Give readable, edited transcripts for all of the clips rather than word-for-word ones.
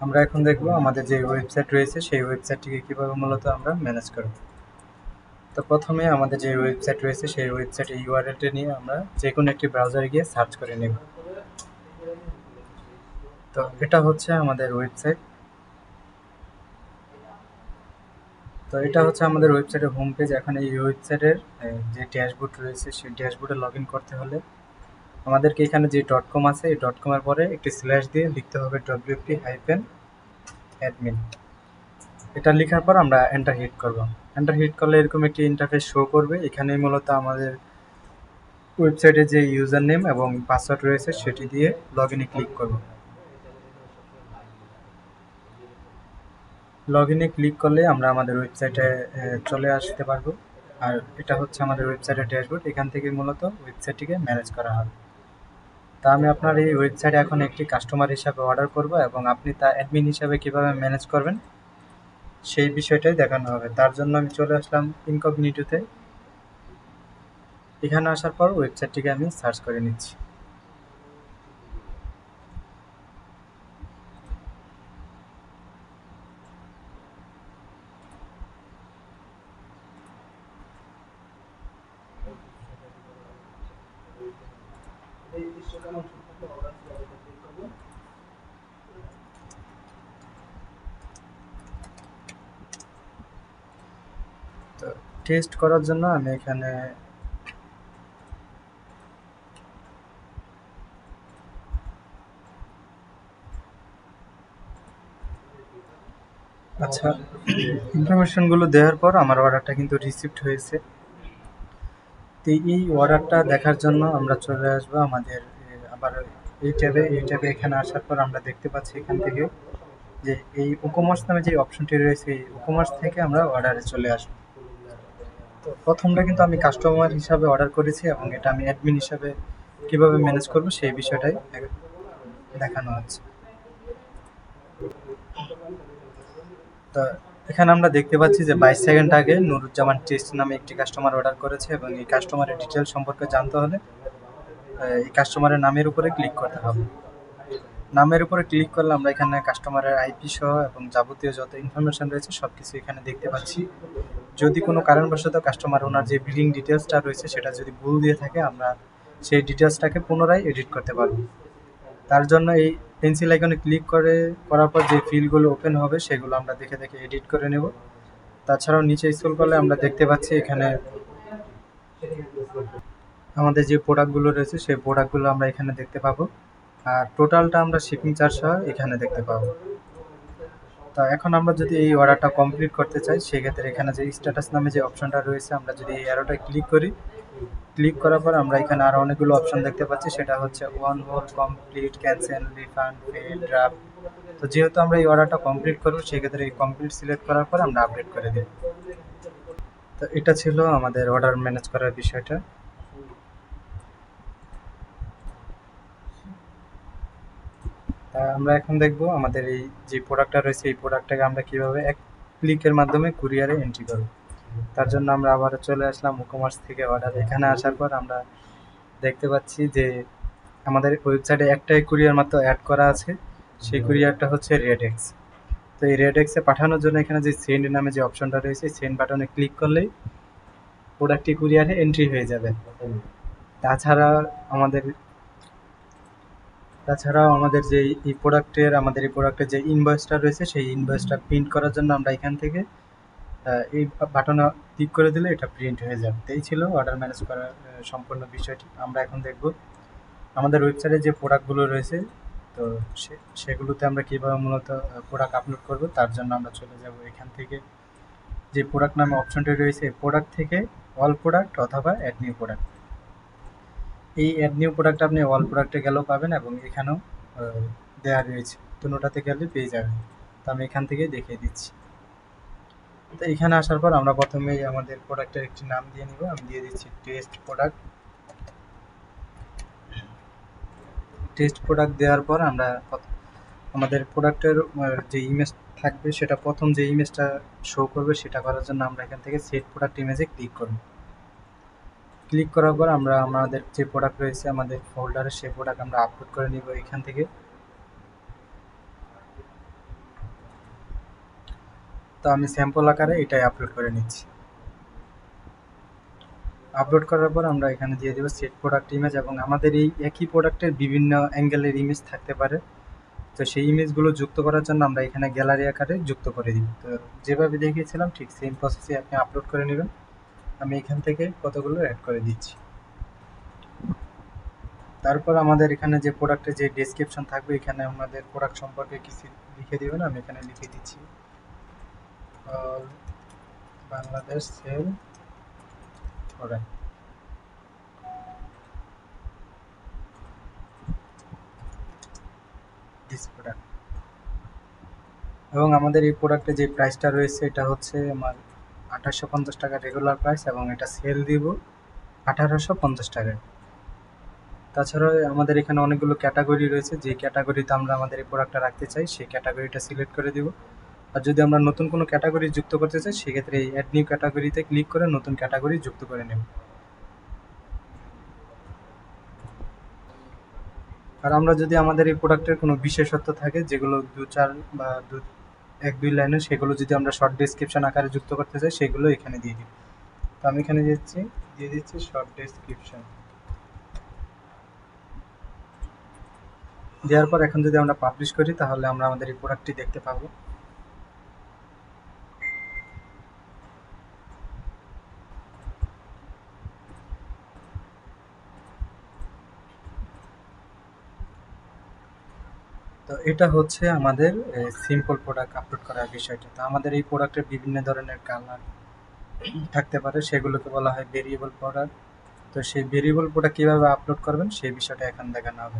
আমরা এখন দেখব আমাদের যে ওয়েবসাইট রয়েছে সেই ওয়েবসাইটটিকে কিভাবে মূলত আমরা ম্যানেজ করব। তো প্রথমে আমাদের যে ওয়েবসাইট রয়েছে সেই ওয়েবসাইটের ইউআরএলটি নিয়ে আমরা যে কোনো একটি ব্রাউজারে গিয়ে সার্চ করে নেব। তো এটা হচ্ছে আমাদের ওয়েবসাইট। তো এটা হচ্ছে আমাদের ওয়েবসাইটের হোম পেজ। এখন এই ওয়েবসাইটের যে ড্যাশবোর্ড রয়েছে সেই ড্যাশবোর্ডে লগ ইন করতে হলে আমাদেরকে এখানে যে ডট কম আছে এই ডট কমের পরে একটি স্ল্যাশ দিয়ে লিখতে হবে wp-admin। এটা লেখার পর আমরা এন্টার হিট করব। এন্টার হিট করলে এরকম একটি ইন্টারফেস শো করবে। এখানেই মূলত আমাদের ওয়েবসাইটে যে ইউজার নেম এবং পাসওয়ার্ড রয়েছে সেটি দিয়ে লগ ইনে ক্লিক করব। লগ ইনে ক্লিক করলে আমরা আমাদের ওয়েবসাইটে চলে আসতে পারবো। আর এটা হচ্ছে আমাদের ওয়েবসাইটের ড্যাশবোর্ড। এখান থেকে মূলত ওয়েবসাইটটিকে ম্যানেজ করা হয়। তা আমি আপনার এই ওয়েবসাইটে এখন একটি কাস্টমার হিসাবে অর্ডার করব এবং আপনি তা অ্যাডমিন হিসাবে কিভাবে ম্যানেজ করবেন সেই বিষয়টাই দেখানো হবে। তার জন্য আমি চলে আসলাম ইনকগনিটোতে। এখানে আসার পর ওয়েবসাইটটিকে আমি সার্চ করে নিচ্ছি। তো টেস্ট করার জন্য আমি এখানে আচ্ছা, ইনফরমেশনগুলো দেওয়ার পর আমার অর্ডারটা কিন্তু রিসিভড হয়েছে। তো এই অর্ডারটা দেখার জন্য আমরা চলে আসবো আমাদের আবার এই ট্যাবে এখানে আসার পর আমরা দেখতে পাচ্ছি এখান থেকে যে এই ই-কমার্স নামে যে অপশনটি রয়েছে এই ই-কমার্স থেকে আমরা অর্ডারে চলে আসবো। তো প্রথমটা কিন্তু আমি কাস্টমার হিসাবে অর্ডার করেছি এবং এটা আমি অ্যাডমিন হিসাবে কিভাবে ম্যানেজ করব সেই বিষয়টাই দেখানো হচ্ছে। তো এখানে আমরা দেখতে পাচ্ছি যে 22 সেকেন্ড আগে নুরুজ্জামান টেস্ট নামে একটি কাস্টমার অর্ডার করেছে এবং এই কাস্টমারের ডিটেল সম্পর্কে জানতে হলে এই কাস্টমারের নামের উপরে ক্লিক করতে হবে। নামের উপরে ক্লিক করলে আমরা এখানে কাস্টমারের আইপি সহ এবং যাবতীয় যত ইনফরমেশন রয়েছে সব কিছু এখানে দেখতে পাচ্ছি। যদি কোনো কারণবশত কাস্টমার ওনার যে বিলিং ডিটেলসটা রয়েছে সেটা যদি ভুল দিয়ে থাকে আমরা সেই ডিটেলসটাকে পুনরায় এডিট করতে পারবো। তার জন্য এই পেন্সিল আইকনে ক্লিক করার পর যে ফিল্ডগুলো ওপেন হবে সেগুলো আমরা দেখে দেখে এডিট করে নেব। তাছাড়াও নিচে স্ক্রল করলে আমরা দেখতে পাচ্ছি এখানে আমাদের যে প্রোডাক্টগুলো রয়েছে সেই প্রোডাক্টগুলো আমরা এখানে দেখতে পাবো। আর টোটালটা আমরা শিপিং চার্জ সহ এখানে দেখতে পাবো। তো এখন আমরা যদি এই অর্ডারটা কমপ্লিট করতে চাই সেক্ষেত্রে এখানে যে স্ট্যাটাস নামে যে অপশনটা রয়েছে আমরা যদি এই অ্যারোটায় ক্লিক করি, ক্লিক করার পর আমরা এখানে আরও অনেকগুলো অপশন দেখতে পাচ্ছি। সেটা হচ্ছে on hold, complete, cancel, refund, pay, draft. তো যেহেতু আমরা এই অর্ডারটা কমপ্লিট করবো সেক্ষেত্রে এই কমপ্লিট সিলেক্ট করার পর আমরা আপডেট করে দিই। তো এটা ছিল আমাদের অর্ডার ম্যানেজ করার বিষয়টা। আমরা এখন দেখব আমাদের এই যে প্রোডাক্টটা রয়েছে এই প্রোডাক্টটাকে আমরা কিভাবে এক ক্লিকের মাধ্যমে কুরিয়ারে এন্ট্রি করব। তার জন্য আমরা আবার চলে আসলাম ই-কমার্স থেকে অর্ডার। এখানে আসার পর আমরা দেখতে পাচ্ছি যে আমাদের ওয়েবসাইটে একটাই কুরিয়ার মাত্র অ্যাড করা আছে। সেই কুরিয়ারটা হচ্ছে রেডেক্স। তো এই রেডেক্সে পাঠানোর জন্য এখানে যে সেন্ড নামে যে অপশনটা রয়েছে সেন্ড বাটনে ক্লিক করলেই প্রোডাক্টটি কুরিয়ারে এন্ট্রি হয়ে যাবে। তাছাড়া আমাদের তাছাড়াও আমাদের যে আমাদের এই প্রোডাক্টের যে ইনভয়েসটা রয়েছে সেই ইনভয়েসটা প্রিন্ট করার জন্য আমরা এখান থেকে এই বাটনে ক্লিক করে দিলে এটা প্রিন্ট হয়ে যাবে। এই ছিল অর্ডার ম্যানেজ করার সম্পূর্ণ বিষয়টি। আমরা এখন দেখব আমাদের ওয়েবসাইটে যে প্রোডাক্টগুলো রয়েছে তো সেগুলোতে আমরা কীভাবে মূলত প্রোডাক্ট আপলোড করব। তার জন্য আমরা চলে যাব এখান থেকে যে প্রোডাক্ট নামে অপশনটি রয়েছে এই প্রোডাক্ট থেকে অল প্রোডাক্ট অথবা অ্যাড নিউ প্রোডাক্ট। এই অ্যাড নিউ প্রোডাক্ট আপনি অল প্রোডাক্টে গেলেও পাবেন এবং এখানেও দেওয়া রয়েছে, দুটোতে গেলে পেয়ে যাবেন। তো আমি এখান থেকেই দেখিয়ে দিচ্ছি। তো এখানে আসার পর আমরা প্রথমেই আমাদের প্রোডাক্টের একটি নাম দিয়ে নিব। আমি দিয়ে দিচ্ছি টেস্ট প্রোডাক্ট। টেস্ট প্রোডাক্ট দেওয়ার পর আমরা আমাদের প্রোডাক্টের যে ইমেজ থাকবে সেটা প্রথম যে ইমেজটা শো করবে সেটা করার জন্য আমরা এখান থেকে সেট প্রোডাক্ট ইমেজে ক্লিক করব। ক্লিক করার পর আমরা আমাদের যে প্রোডাক্ট রয়েছে আমাদের ফোল্ডারে সেই প্রোডাক্ট আমরা আপলোড করে নিব এখান থেকে। তো আমি স্যাম্পল আকারে এটাই আপলোড করে নিচ্ছি। আপলোড করার পর আমরা এখানে দিয়ে দেবো সেট প্রোডাক্ট ইমেজ, এবং আমাদের এই একই প্রোডাক্টের বিভিন্ন অ্যাঙ্গেলের ইমেজ থাকতে পারে। তো সেই ইমেজগুলো যুক্ত করার জন্য আমরা এখানে গ্যালারি আকারে যুক্ত করে দিই। তো যেভাবে দেখিয়েছিলাম ঠিক সেম প্রসেসে আপনি আপলোড করে নেবেন। আমি এখান থেকে কতগুলো অ্যাড করে দিচ্ছি। তারপর আমাদের এখানে যে প্রোডাক্টের যে ডেসক্রিপশন থাকবে, এখানে আমাদের প্রোডাক্ট সম্পর্কে কিছু লিখে দেবেন। আমি এখানে লিখে দিচ্ছি all Bangladesh sale product. This product, এবং আমাদের এই প্রোডাক্টের যে প্রাইসটা রয়েছে এটা হচ্ছে আমার 2850 টাকা রেগুলার প্রাইস, এবং এটা সেল দিব 1850 টাকায়। তাছাড়া আমাদের এখানে অনেকগুলো ক্যাটাগরি রয়েছে, যে ক্যাটাগরিতে আমরা আমাদের এই প্রোডাক্টটা রাখতে চাই সেই ক্যাটাগরিটা সিলেক্ট করে দিব। আর যদি আমরা নতুন কোনো ক্যাটাগরি যুক্ত করতে চাই সেক্ষেত্রে এই অ্যাড নিউ ক্যাটাগরিতে ক্লিক করে নতুন ক্যাটাগরি যুক্ত করে নেব। আর আমরা যদি আমাদের এই প্রোডাক্টের কোনো বিশেষত্ব থাকে যেগুলো এক দুই লাইনের, সেগুলো যদি আমরা শর্ট ডেসক্রিপশন আকারে যুক্ত করতে চাই সেগুলো এখানে দিয়ে দিই। তো আমি এখানে দিয়ে দিচ্ছি শর্ট ডেসক্রিপশন। দেওয়ার পর এখন যদি আমরা পাবলিশ করি তাহলে আমরা আমাদের এই প্রোডাক্টটি দেখতে পাবো। তো এটা হচ্ছে আমাদের সিম্পল প্রোডাক্ট আপলোড করার বিষয়টা। তো আমাদের এই প্রোডাক্টের বিভিন্ন ধরনের কালার থাকতে পারে, সেগুলোকে বলা হয় ভেরিয়েবল প্রোডাক্ট। তো সেই ভেরিয়েবল প্রোডাক্ট কীভাবে আপলোড করবেন সেই বিষয়টা এখন দেখানো হবে।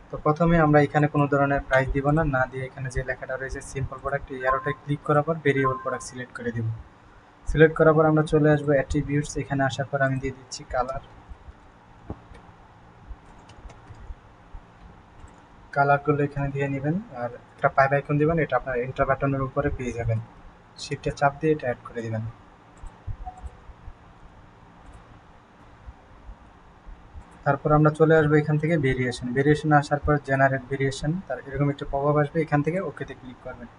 তো প্রথমে আমরা এখানে কোনো ধরনের প্রাইস দিব না, না দিয়ে এখানে যে লেখাটা রয়েছে সিম্পল প্রোডাক্ট, এই অ্যারোটায় ক্লিক করার পর ভেরিয়েবল প্রোডাক্ট সিলেক্ট করে দিব। সিলেক্ট করার পর আমরা চলে আসবো অ্যাট্রিবিউটস। এখানে আসার পর আমি দিয়ে দিচ্ছি কালারগুলো এখানে দিয়ে নেবেন, আর একটা পাইপ আইকন দিবেন, এটা আপনার এন্টার বাটনের উপরে পেয়ে যাবেন। শিফটে চাপ দিয়ে এটা অ্যাড করে দিবেন। তারপর আমরা চলে আসবো এখান থেকে ভেরিয়েশন আসার পর জেনারেট ভেরিয়েশন, তার এরকম একটা পপআপ আসবে, এখান থেকে ওকেতে ক্লিক করবেন।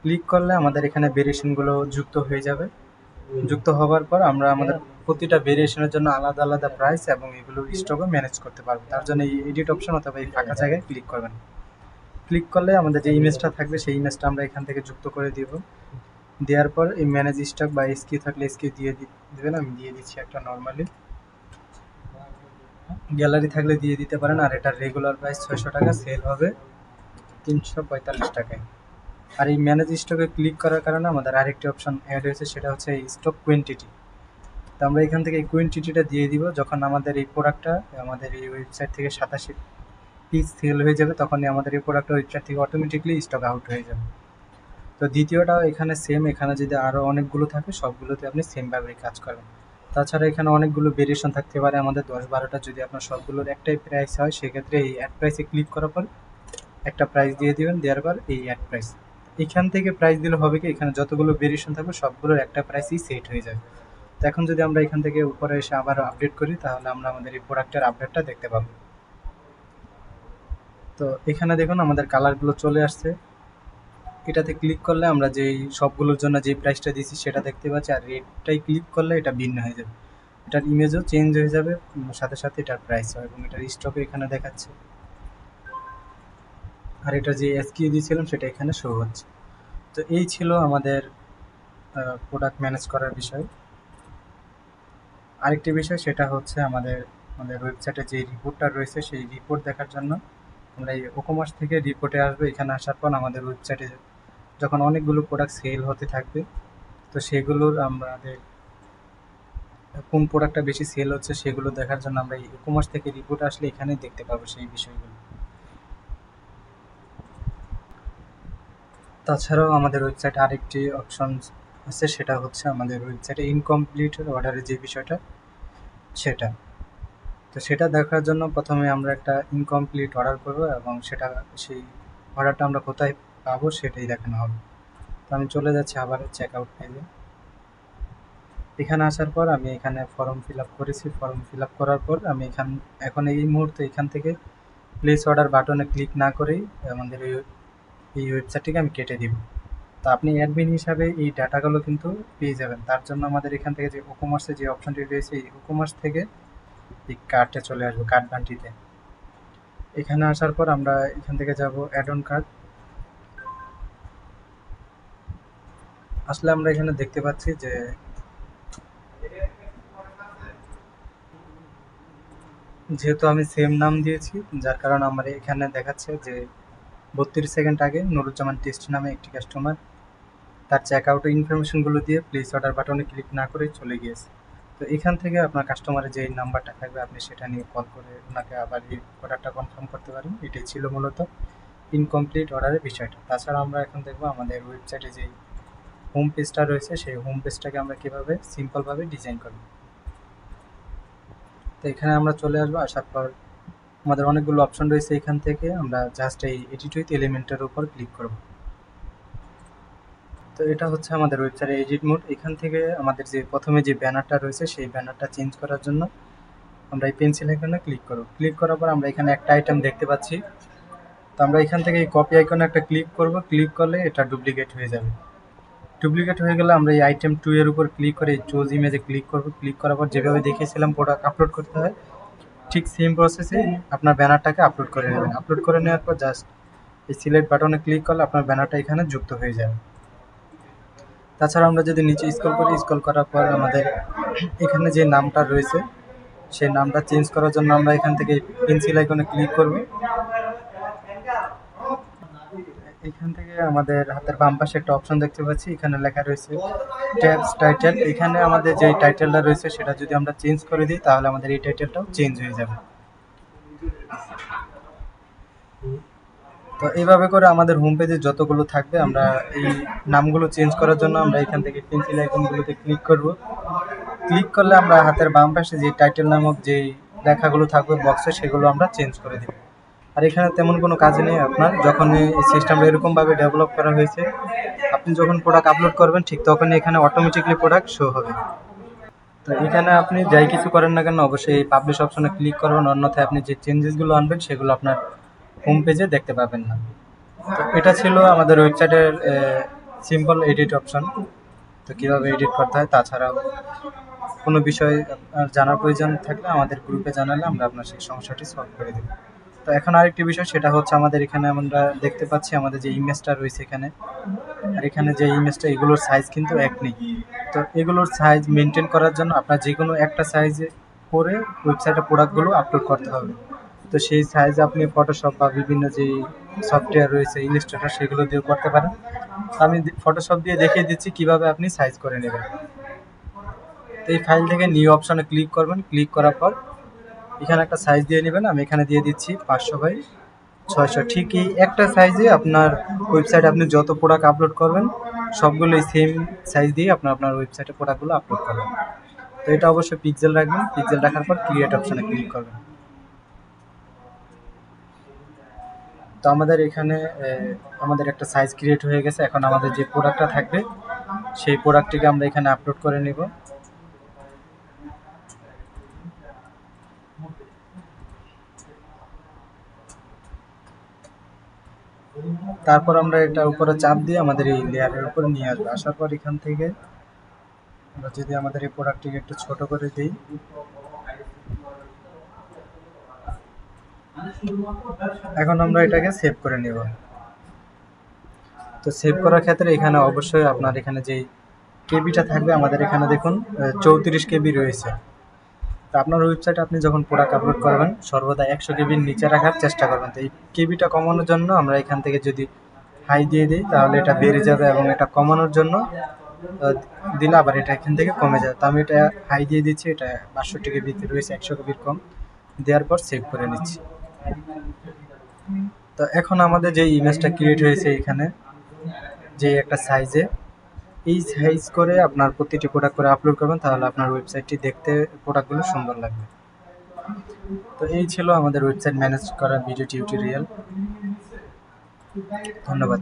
ক্লিক করলে আমাদের এখানে ভেরিয়েশনগুলো যুক্ত হয়ে যাবে। যুক্ত হওয়ার পর আমরা আমাদের প্রতিটা ভেরিয়েশনের জন্য আলাদা আলাদা প্রাইস এবং এগুলোর স্টকও ম্যানেজ করতে পারবো। তার জন্য এই এডিট অপশন অথবা এই ফাঁকা জায়গায় ক্লিক করবেন। ক্লিক করলে আমাদের যে ইমেজটা থাকবে সেই ইমেজটা আমরা এখান থেকে যুক্ত করে দিব। দেওয়ার পর এই ম্যানেজ স্টক বা এসকিউ থাকলে এসকিউ দিয়ে দেবেন। আমি দিয়ে দিচ্ছি একটা নর্মালি। গ্যালারি থাকলে দিয়ে দিতে পারেন। আর এটার রেগুলার প্রাইস 600 টাকা, সেল হবে 345 টাকায়। আর এই ম্যানেজ স্টকে ক্লিক করার কারণে আমাদের আরেকটি অপশন অ্যাড হয়েছে, সেটা হচ্ছে এই স্টক কোয়েন্টিটি। তো আমরা এখান থেকে এই কোয়েন্টিটিটা দিয়ে দিব। যখন আমাদের এই প্রোডাক্টটা আমাদের এই ওয়েবসাইট থেকে 87 পিস সেল হয়ে যাবে, তখনই আমাদের এই প্রোডাক্টটা ওয়েবসাইট থেকে অটোমেটিকলি স্টক আউট হয়ে যাবে। তো দ্বিতীয়টা এখানে সেম, এখানে যদি আরও অনেকগুলো থাকে সবগুলোতে আপনি সেমভাবেই কাজ করেন। তাছাড়া এখানে অনেকগুলো ভেরিয়েশন থাকতে পারে, আমাদের 10-12টা। যদি আপনার সবগুলোর একটাই প্রাইস হয় সেক্ষেত্রে এই অ্যাড প্রাইসে ক্লিক করার পর একটা প্রাইস দিয়ে দিবেন। দেওয়ার পর এই অ্যাড প্রাইস, এখান থেকে প্রাইস দিলে হবে কি, এখানে যতগুলো ভেরিয়েশন থাকবে সবগুলোর একটা প্রাইসই সেট হয়ে যাবে। তো এখন যদি আমরা এখান থেকে উপরে এসে আবার আপডেট করি তাহলে আমরা আমাদের এই প্রোডাক্টের আপডেটটা দেখতে পাবো। তো এখানে দেখুন আমাদের কালারগুলো চলে আসছে। এটাতে ক্লিক করলে আমরা যেই সবগুলোর জন্য যে প্রাইসটা দিয়েছি সেটা দেখতে পাচ্ছি, আর রেটটাই ক্লিক করলে এটা ভিন্ন হয়ে যাবে। এটার ইমেজও চেঞ্জ হয়ে যাবে, সাথে সাথে এটার প্রাইসও, এবং এটার স্টকও এখানে দেখাচ্ছে। আর এটা যে এসকিউ দিয়েছিলাম সেটা এখানে শো হচ্ছে। তো এই ছিল আমাদের প্রোডাক্ট ম্যানেজ করার বিষয়। আরেকটি বিষয় সেটা হচ্ছে আমাদের আমাদের ওয়েবসাইটে যে রিপোর্টটা রয়েছে সেই রিপোর্ট দেখার জন্য আমরা এই ওকমার্স থেকে রিপোর্টে আসবো। এখানে আসার পর আমাদের ওয়েবসাইটে যখন অনেকগুলো প্রোডাক্ট সেল হতে থাকবে, তো সেগুলোর আমাদের কোন প্রোডাক্টটা বেশি সেল হচ্ছে সেগুলো দেখার জন্য আমরা এই ই-কমার্স থেকে রিপোর্ট আসলে এখানেই দেখতে পাবো সেই বিষয়গুলো। তাছাড়াও আমাদের ওয়েবসাইটে আরেকটি অপশন আছে, সেটা হচ্ছে আমাদের ওয়েবসাইটে ইনকমপ্লিট অর্ডারের যে বিষয়টা সেটা। তো সেটা দেখার জন্য প্রথমে আমরা একটা ইনকমপ্লিট অর্ডার করবো, এবং সেই অর্ডারটা আমরা কোথায় পাবো সেটাই দেখানো হবে। তো আমি চলে যাচ্ছি আবার চেক আউট পেজে। এখানে আসার পর আমি এখানে ফর্ম ফিল আপ করেছি। ফর্ম ফিল আপ করার পর আমি এখন এই মুহূর্তে এখান থেকে প্লেস অর্ডার বাটনে ক্লিক না করেই আমাদের এই ওয়েবসাইটটিকে আমি কেটে দিব। তো আপনি অ্যাডমিন হিসাবে এই ডাটাগুলো কিন্তু পেয়ে যাবেন। তার জন্য আমাদের এখান থেকে যে ই-কমার্সে যে অপশনটি রয়েছে, এই ই-কমার্স থেকে এই কার্টে চলে আসবো, কার্ট বান্টিতে। এখানে আসার পর আমরা এখান থেকে যাব অ্যাড অন কার্ট। আসলে আমরা এখানে দেখতে পাচ্ছি যে যেহেতু আমি সেম নাম দিয়েছি, যার কারণে আমার এখানে দেখাচ্ছে যে 32 সেকেন্ড আগে নুরুজ্জামান টেস্ট নামে একটি কাস্টমার তার চেক আউটের ইনফরমেশনগুলো দিয়ে প্লেস অর্ডার বাটনে ক্লিক না করে চলে গিয়েছে। তো এখান থেকে আপনার কাস্টমারের যে নাম্বারটা থাকবে, আপনি সেটা নিয়ে কল করে ওনাকে আবার এই অর্ডারটা কনফার্ম করতে পারেন। এটাই ছিল মূলত ইনকমপ্লিট অর্ডারের বিষয়টা। তাছাড়া আমরা এখন দেখবো আমাদের ওয়েবসাইটে যেই হোম পেজটা রয়েছে, সেই হোম পেজটাকে আমরা কীভাবে সিম্পলভাবে ডিজাইন করব। তো এখানে আমরা চলে আসবো। আসার পর আমাদের অনেকগুলো অপশন রয়েছে, এখান থেকে আমরা জাস্ট এই এডিট উইথ এলিমেন্টের উপর ক্লিক করব। তো এটা হচ্ছে আমাদের ওয়েবসাইটের এডিট মোড। এখান থেকে আমাদের যে প্রথমে যে ব্যানারটা রয়েছে, সেই ব্যানারটা চেঞ্জ করার জন্য আমরা এই পেন্সিল আইকনে ক্লিক করব। ক্লিক করার পর আমরা এখানে একটা আইটেম দেখতে পাচ্ছি। তো আমরা এখান থেকে এই কপি আইকনে একটা ক্লিক করব। ক্লিক করলে এটা ডুপ্লিকেট হয়ে যাবে। ডুপ্লিকেট হয়ে গেলে আমরা এই আইটেম 2 এর উপর ক্লিক করে চুজ ইমেজে ক্লিক করব। ক্লিক করার পর যেভাবে দেখিয়েছিলাম প্রোডাক্ট আপলোড করতে হয়, ঠিক সেম প্রসেসে আপনার ব্যানারটাকে আপলোড করে নেবেন। আপলোড করে নেওয়ার পর জাস্ট এই সিলেক্ট বাটনে ক্লিক করলে আপনার ব্যানারটা এখানে যুক্ত হয়ে যাবে। তাছাড়া আমরা যদি নিচে স্ক্রল করি, স্ক্রল করার পর আমাদের এখানে যে নামটা রয়েছে, সেই নামটা চেঞ্জ করার জন্য আমরা এখান থেকে পেন্সিল আইকনে ক্লিক করব। এখান থেকে আমাদের হাতের বাম পাশে একটা অপশন দেখতে পাচ্ছি, এখানে লেখা রয়েছে ট্যাবস টাইটেল। এখানে আমাদের যে টাইটেলটা রয়েছে সেটা যদি আমরা চেঞ্জ করে দিই, তাহলে আমাদের এই টাইটেলটাও চেঞ্জ হয়ে যাবে। তো এইভাবে করে আমাদের হোম পেজে যতগুলো থাকবে, আমরা এই নামগুলো চেঞ্জ করার জন্য আমরা এখান থেকে পেন্সিল আইকনগুলোতে ক্লিক করব। ক্লিক করলে আমরা হাতের বাম পাশে যে টাইটেল নামক যে লেখাগুলো থাকবে বক্সে, সেগুলো আমরা চেঞ্জ করে দেব। আর এখানে তেমন কোনো কাজ নেই আপনার। যখন এই সিস্টেমটা এরকমভাবে ডেভেলপ করা হয়েছে, আপনি যখন প্রোডাক্ট আপলোড করবেন ঠিক তখনই এখানে অটোমেটিকলি প্রোডাক্ট শো হবে। তো এখানে আপনি যাই কিছু করেন না কেন, অবশ্যই এই পাবলিশ অপশনে ক্লিক করবেন, অন্যথায় আপনি যে চেঞ্জেসগুলো আনবেন সেগুলো আপনার হোম পেজে দেখতে পাবেন না। তো এটা ছিল আমাদের ওয়েবসাইটের সিম্পল এডিট অপশন। তো কীভাবে এডিট করতে হয়, তাছাড়াও কোনো বিষয় আপনার জানার প্রয়োজন থাকলে আমাদের গ্রুপে জানালে আমরা আপনার সেই সমস্যাটি সলভ করে দেব। তো এখন আরেকটি বিষয়, সেটা হচ্ছে আমাদের এখানে আমরা দেখতে পাচ্ছি আমাদের যে ইমেজটা রয়েছে এখানে, আর এখানে যে ইমেজটা, এগুলোর সাইজ কিন্তু এক নেই। তো এগুলোর সাইজ মেনটেন করার জন্য আপনার যে কোনো একটা সাইজে করে ওয়েবসাইটে প্রোডাক্টগুলো আপলোড করতে হবে। তো সেই সাইজ আপনি ফটোশপ বা বিভিন্ন যে সফটওয়্যার রয়েছে, ইলাস্ট্রেটর, সেগুলো দিয়েও করতে পারেন। আমি ফটোশপ দিয়ে দেখিয়ে দিচ্ছি কিভাবে আপনি সাইজ করে নেবেন। তো এই ফাইল থেকে নিউ অপশনে ক্লিক করবেন। ক্লিক করার পর এখানে একটা সাইজ দিয়ে নেবেন। আমি এখানে দিয়ে দিচ্ছি 500x600। ঠিক এই একটা সাইজে আপনার ওয়েবসাইটে আপনি যত প্রোডাক্ট আপলোড করবেন, সবগুলোই সেম সাইজ দিয়ে আপনার ওয়েবসাইটে প্রোডাক্টগুলো আপলোড করবেন। তো এটা অবশ্যই পিক্সেল রাখবেন। পিক্সেল রাখার পর ক্রিয়েট অপশনে ক্লিক করবেন। তো আমাদের এখানে আমাদের একটা সাইজ ক্রিয়েট হয়ে গেছে। এখন আমাদের যে প্রোডাক্টটা থাকবে, সেই প্রোডাক্টটিকে আমরা এখানে আপলোড করে নেব। তারপর আমরা এটা উপরে চাপ দিয়ে আমাদের এই লেয়ারের উপর নিয়ে আসবো। আসার পর এখান থেকে আমরা যদি আমাদের এই প্রোডাক্টটিকে একটু ছোট করে দিই, এখন আমরা এটাকে সেভ করে নেব। তো সেভ করার ক্ষেত্রে এখানে অবশ্যই আপনার এখানে যেই কেবিটা থাকবে, আমাদের এখানে দেখুন 34 কেবি রয়েছে। তো আপনার ওয়েবসাইটে আপনি যখন প্রোডাক্ট আপলোড করবেন, সর্বদা 100 কেবির নিচে রাখার চেষ্টা করবেন। তো এই কেবিটা কমানোর জন্য আমরা এখান থেকে যদি হাই দিয়ে দিই, তাহলে এটা বেড়ে যাবে, এবং এটা কমানোর জন্য দিলে আবার এটা এখান থেকে কমে যাবে। তো আমি এটা হাই দিয়ে দিচ্ছি, এটা 62 কেবিতে রয়েছে, 100 কেবির কম। দেওয়ার পর সেভ করে নিচ্ছি। তো এখন আমাদের যে ইমেজটা ক্রিয়েট হয়েছে এখানে, যে একটা সাইজে, এই সাইজ করে আপনার প্রতিটি প্রোডাক্ট করে আপলোড করবেন, তাহলে আপনার ওয়েবসাইটটি দেখতে, প্রোডাক্টগুলো সুন্দর লাগবে। তো এই ছিল আমাদের ওয়েবসাইট ম্যানেজ করার ভিডিও টিউটোরিয়াল। ধন্যবাদ।